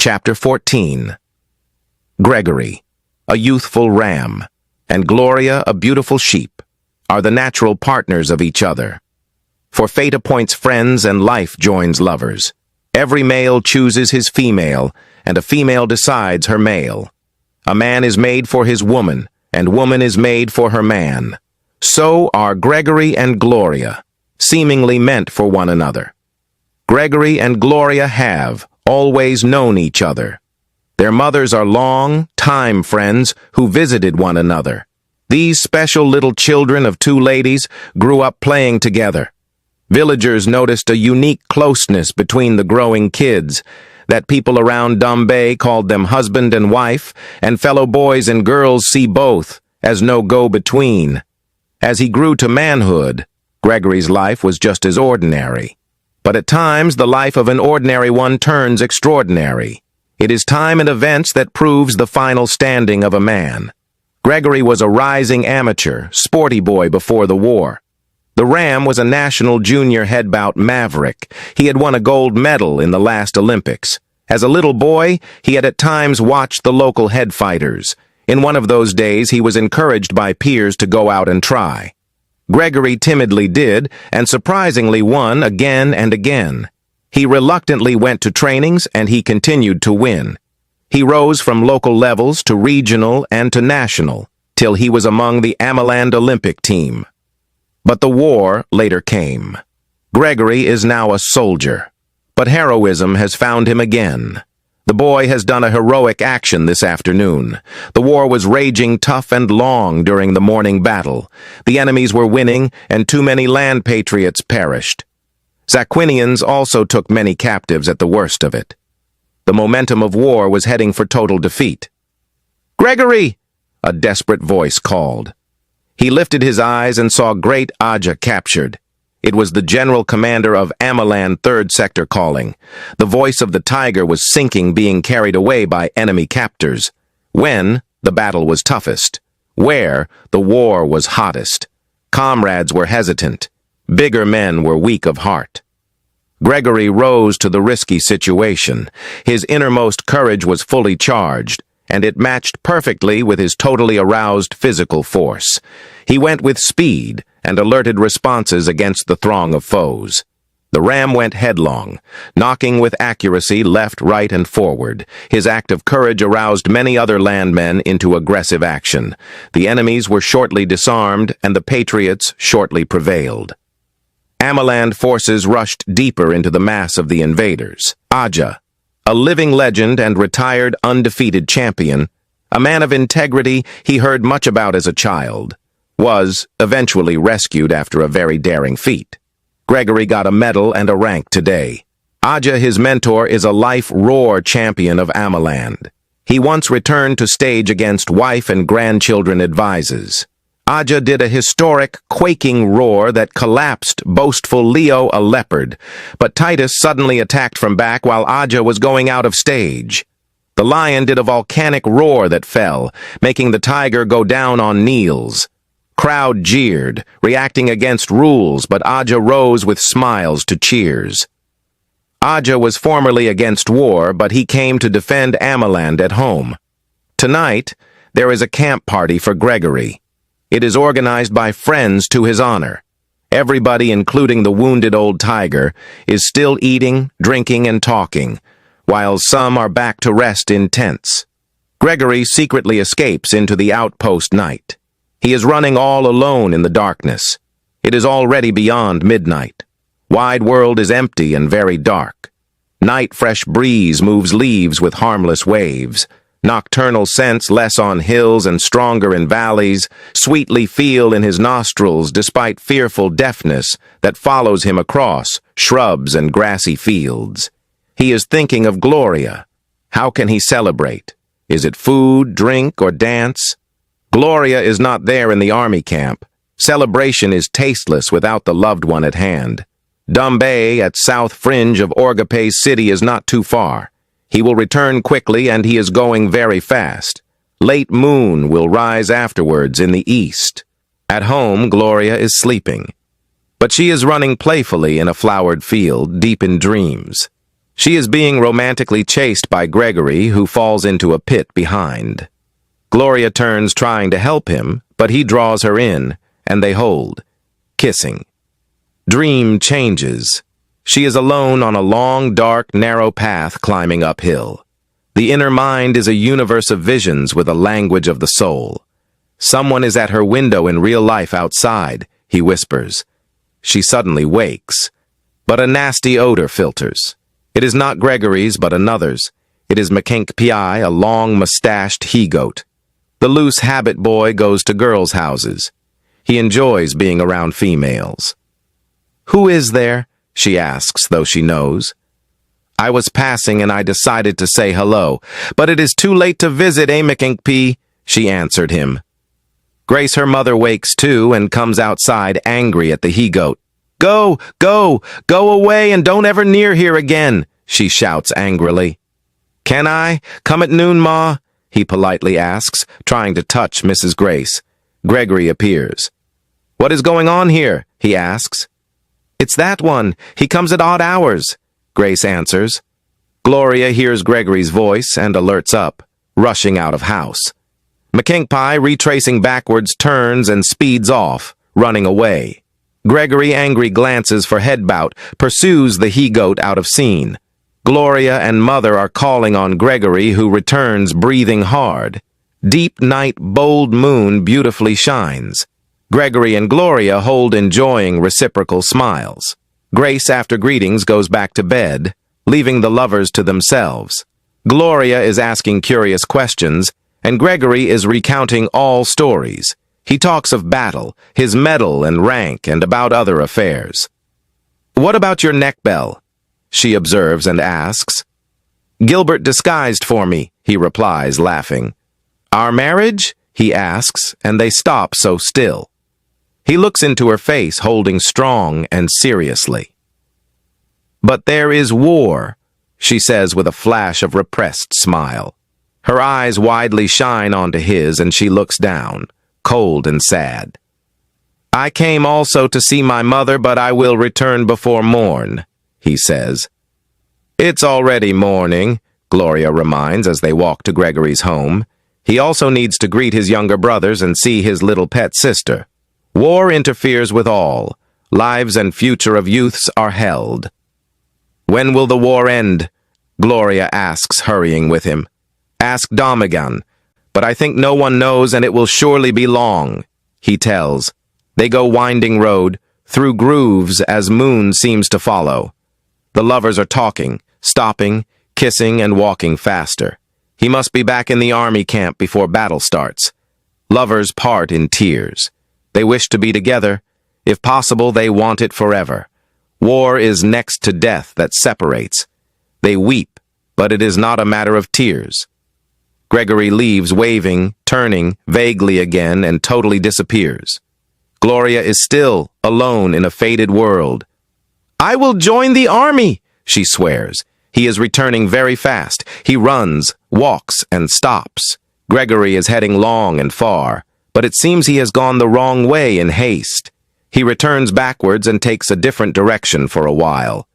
Chapter 14. Gregory, a youthful ram, and Gloria, a beautiful sheep, are the natural partners of each other. For fate appoints friends and life joins lovers. Every male chooses his female, and a female decides her male. A man is made for his woman, and woman is made for her man. So are Gregory and Gloria, seemingly meant for one another. Gregory and Gloria have always known each other. Their mothers are long-time friends who visited one another. These special little children of two ladies grew up playing together. Villagers noticed a unique closeness between the growing kids, that people around Bombay called them husband and wife, and fellow boys and girls see both as no go-between. As he grew to manhood, Gregory's life was just as ordinary. But at times, the life of an ordinary one turns extraordinary. It is time and events that proves the final standing of a man. Gregory was a rising amateur, sporty boy before the war. The Ram was a national junior headbout maverick. He had won a gold medal in the last Olympics. As a little boy, he had at times watched the local head fighters. In one of those days, he was encouraged by peers to go out and try. Gregory timidly did, and surprisingly won again and again. He reluctantly went to trainings, and he continued to win. He rose from local levels to regional and to national, till he was among the Amaland Olympic team. But the war later came. Gregory is now a soldier, but heroism has found him again. The boy has done a heroic action this afternoon. The war was raging tough and long during the morning battle. The enemies were winning, and too many land patriots perished. Zaquinians also took many captives at the worst of it. The momentum of war was heading for total defeat. "Gregory!" a desperate voice called. He lifted his eyes and saw great Aja captured. It was the general commander of Amaland 3rd Sector calling. The voice of the tiger was sinking, being carried away by enemy captors. When, the battle was toughest. Where, the war was hottest. Comrades were hesitant. Bigger men were weak of heart. Gregory rose to the risky situation. His innermost courage was fully charged, and it matched perfectly with his totally aroused physical force. He went with speed and alerted responses against the throng of foes. The Ram went headlong, knocking with accuracy left, right, and forward. His act of courage aroused many other landmen into aggressive action. The enemies were shortly disarmed, and the patriots shortly prevailed. Amaland forces rushed deeper into the mass of the invaders. Aja, a living legend and retired undefeated champion, a man of integrity he heard much about as a child, was eventually rescued after a very daring feat. Gregory got a medal and a rank today. Aja, his mentor, is a life roar champion of Amaland. He once returned to stage against wife and grandchildren advises. Aja did a historic, quaking roar that collapsed boastful Leo, a leopard, but Titus suddenly attacked from back while Aja was going out of stage. The lion did a volcanic roar that fell, making the tiger go down on knees. Crowd jeered, reacting against rules, but Aja rose with smiles to cheers. Aja was formerly against war, but he came to defend Amaland at home. Tonight, there is a camp party for Gregory. It is organized by friends to his honor. Everybody, including the wounded old tiger, is still eating, drinking, and talking, while some are back to rest in tents. Gregory secretly escapes into the outpost night. He is running all alone in the darkness. It is already beyond midnight. Wide world is empty and very dark. Night fresh breeze moves leaves with harmless waves. Nocturnal scents less on hills and stronger in valleys, sweetly feel in his nostrils despite fearful deafness that follows him across shrubs and grassy fields. He is thinking of Gloria. How can he celebrate? Is it food, drink, or dance? Gloria is not there in the army camp. Celebration is tasteless without the loved one at hand. Bombay, at south fringe of Orgapay's city, is not too far. He will return quickly, and he is going very fast. Late moon will rise afterwards in the east. At home, Gloria is sleeping. But she is running playfully in a flowered field, deep in dreams. She is being romantically chased by Gregory, who falls into a pit behind. Gloria turns trying to help him, but he draws her in, and they hold, kissing. Dream changes. She is alone on a long, dark, narrow path climbing uphill. The inner mind is a universe of visions with a language of the soul. Someone is at her window in real life outside, he whispers. She suddenly wakes, but a nasty odor filters. It is not Gregory's, but another's. It is P.I., a long-mustached he-goat. The loose habit boy goes to girls' houses. He enjoys being around females. "Who is there?" she asks, though she knows. "I was passing and I decided to say hello, but it is too late to visit, P," she answered him. Grace, her mother, wakes too and comes outside angry at the he-goat. "Go, go, go away and don't ever near here again," she shouts angrily. "Can I come at noon, Ma?" he politely asks, trying to touch Mrs. Grace. Gregory appears. "What is going on here?" he asks. "It's that one. He comes at odd hours," Grace answers. Gloria hears Gregory's voice and alerts up, rushing out of house. Pie, retracing backwards, turns and speeds off, running away. Gregory, angry glances for headbout, pursues the he-goat out of scene. Gloria and Mother are calling on Gregory, who returns breathing hard. Deep night, bold moon beautifully shines. Gregory and Gloria hold enjoying reciprocal smiles. Grace, after greetings, goes back to bed, leaving the lovers to themselves. Gloria is asking curious questions, and Gregory is recounting all stories. He talks of battle, his medal and rank, and about other affairs. "What about your neck bell?" she observes and asks. "Gilbert disguised for me," he replies, laughing. "Our marriage?" he asks, and they stop so still. He looks into her face, holding strong and seriously. "But there is war," she says with a flash of repressed smile. Her eyes widely shine onto his, and she looks down, cold and sad. "I came also to see my mother, but I will return before morn," he says. "It's already morning," Gloria reminds as they walk to Gregory's home. He also needs to greet his younger brothers and see his little pet sister. War interferes with all. Lives and future of youths are held. "When will the war end?" Gloria asks, hurrying with him. "Ask Domagan, but I think no one knows and it will surely be long," he tells. They go winding road, through grooves as moon seems to follow. The lovers are talking, stopping, kissing, and walking faster. He must be back in the army camp before battle starts. Lovers part in tears. They wish to be together. If possible, they want it forever. War is next to death that separates. They weep, but it is not a matter of tears. Gregory leaves, waving, turning, vaguely again, and totally disappears. Gloria is still alone in a faded world. "I will join the army," she swears. He is returning very fast. He runs, walks, and stops. Gregory is heading long and far, but it seems he has gone the wrong way in haste. He returns backwards and takes a different direction for a while.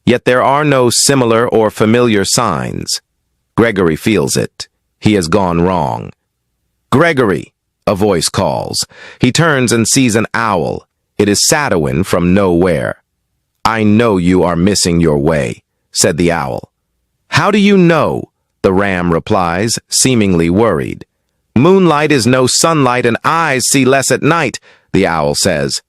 Yet there are no similar or familiar signs. Gregory feels it. He has gone wrong. "Gregory," a voice calls. He turns and sees an owl. It is Sadowin from nowhere. "I know you are missing your way," said the owl. "How do you know?" the ram replies, seemingly worried. "Moonlight is no sunlight and eyes see less at night," the owl says.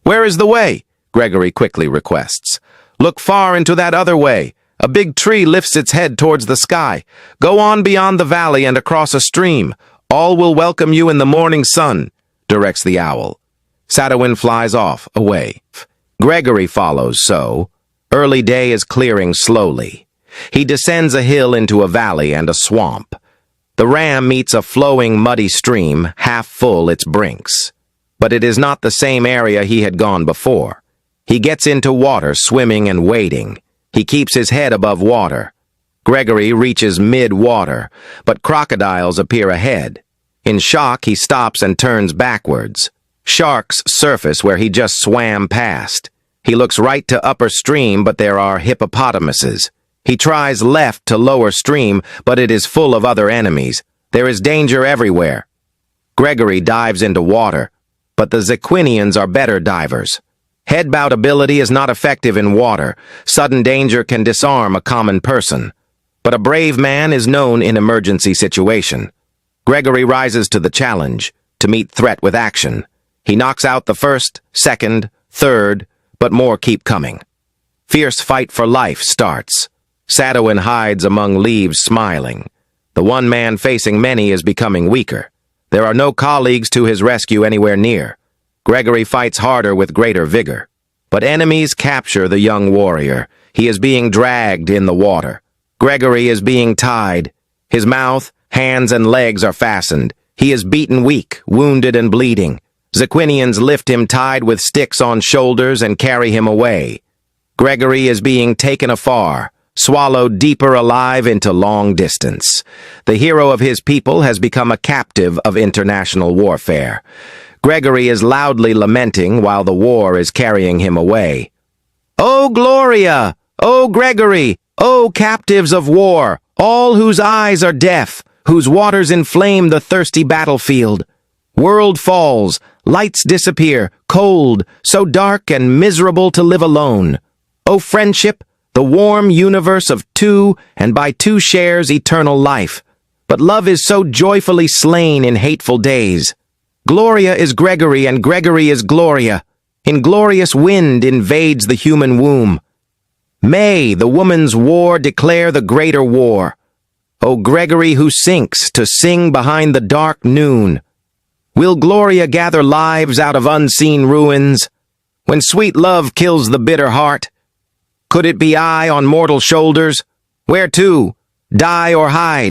"Where is the way?" Gregory quickly requests. "Look far into that other way. A big tree lifts its head towards the sky. Go on beyond the valley and across a stream. All will welcome you in the morning sun," directs the owl. Sadowin flies off, away. Gregory follows so. Early day is clearing slowly. He descends a hill into a valley and a swamp. The ram meets a flowing, muddy stream, half full its brinks. But it is not the same area he had gone before. He gets into water, swimming and wading. He keeps his head above water. Gregory reaches mid-water, but crocodiles appear ahead. In shock, he stops and turns backwards. Sharks surface where he just swam past. He looks right to upper stream, but there are hippopotamuses. He tries left to lower stream, but it is full of other enemies. There is danger everywhere. Gregory dives into water, but the Zequinians are better divers. Headbout ability is not effective in water. Sudden danger can disarm a common person. But a brave man is known in emergency situation. Gregory rises to the challenge, to meet threat with action. He knocks out the first, second, third, but more keep coming. Fierce fight for life starts. Sadowin hides among leaves smiling. The one man facing many is becoming weaker. There are no colleagues to his rescue anywhere near. Gregory fights harder with greater vigor. But enemies capture the young warrior. He is being dragged in the water. Gregory is being tied. His mouth, hands, and legs are fastened. He is beaten weak, wounded, and bleeding. Zequinians lift him tied with sticks on shoulders and carry him away. Gregory is being taken afar, swallowed deeper alive into long distance. The hero of his people has become a captive of international warfare. Gregory is loudly lamenting while the war is carrying him away. "O Gloria! O Gregory! O captives of war, all whose eyes are deaf, whose waters inflame the thirsty battlefield! World falls, lights disappear, cold, so dark and miserable to live alone. O friendship, the warm universe of two, and by two shares eternal life. But love is so joyfully slain in hateful days. Gloria is Gregory, and Gregory is Gloria. Inglorious wind invades the human womb. May the woman's war declare the greater war. O Gregory who sinks to sing behind the dark noon. Will Gloria gather lives out of unseen ruins? When sweet love kills the bitter heart, could it be I on mortal shoulders? Where to? Die or hide?